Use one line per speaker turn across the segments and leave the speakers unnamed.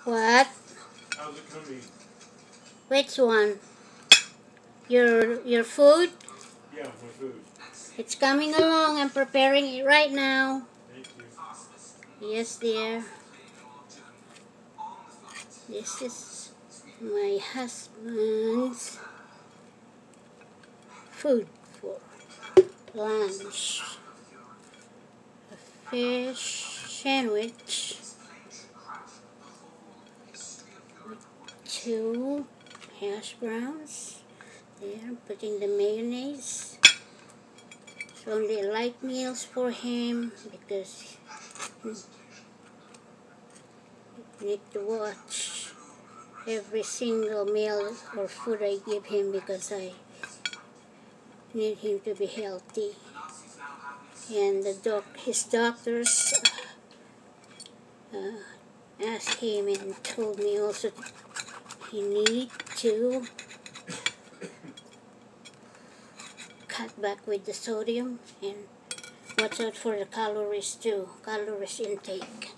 What?
How's it coming?
Which one? Your food?
Yeah, my food.
It's coming along. I'm preparing it right now.
Thank you.
Yes, dear. This is my husband's food for lunch. A fish sandwich with 2 hash browns. There, I'm putting the mayonnaise. It's only light meals for him because you need to watch every single meal or food I give him because I need him to be healthy. And his doctors asked him and told me also he need to cut back with the sodium and watch out for the calories too, calories intake.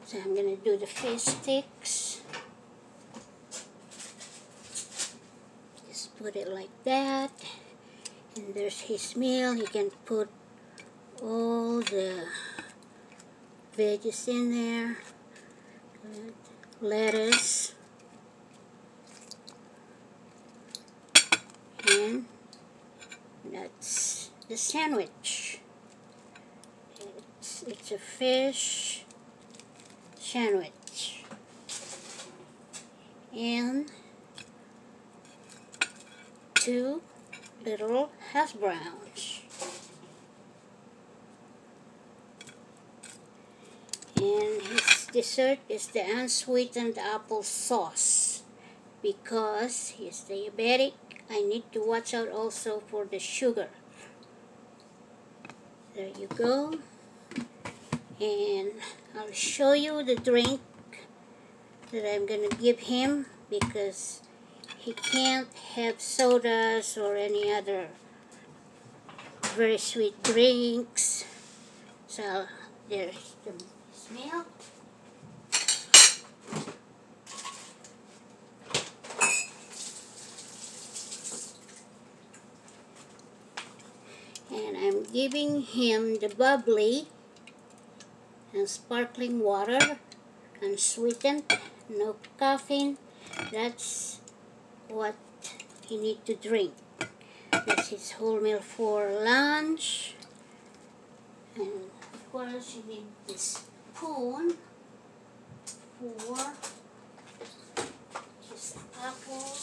So I'm gonna do the fish sticks. Just put it like that. And there's his meal. He can put all the veggies in there. Lettuce. And that's the sandwich. It's a fish sandwich. And 2 little hash browns. And his dessert is the unsweetened apple sauce. Because he's diabetic, I need to watch out also for the sugar. There you go. And I'll show you the drink that I'm gonna give him because he can't have sodas or any other very sweet drinks. So there's the meal. And I'm giving him the bubbly and sparkling water, unsweetened, no caffeine. That's what he needs to drink. That's his whole meal for lunch. And of course you need this spoon for his apple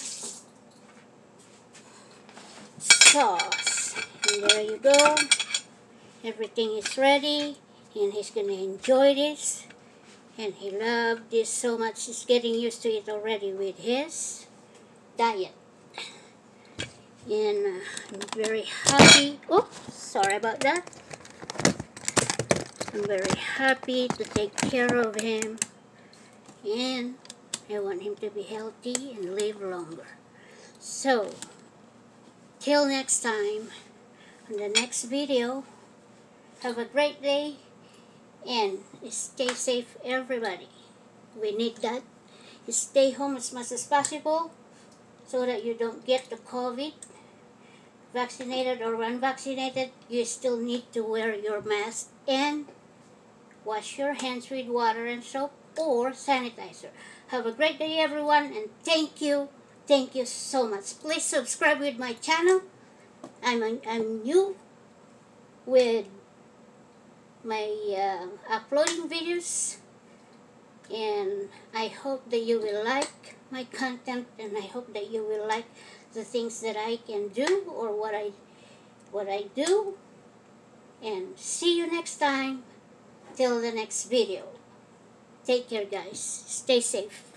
sauce. And there you go. Everything is ready and he's gonna enjoy this. And he loved this so much, he's getting used to it already with his diet. And I'm very happy. Oh, sorry about that. I'm very happy to take care of him. And I want him to be healthy and live longer. So, till next time, on the next video, have a great day. And stay safe, everybody. We need that. Stay home as much as possible so that you don't get the COVID. Vaccinated or unvaccinated, you still need to wear your mask and wash your hands with water and soap or sanitizer. Have a great day, everyone, and thank you. Thank you so much. Please subscribe with my channel. I'm new with my uploading videos, and I hope that you will like my content, and I hope that you will like the things that I can do or what I do. And see you next time. Till the next video. Take care, guys. Stay safe.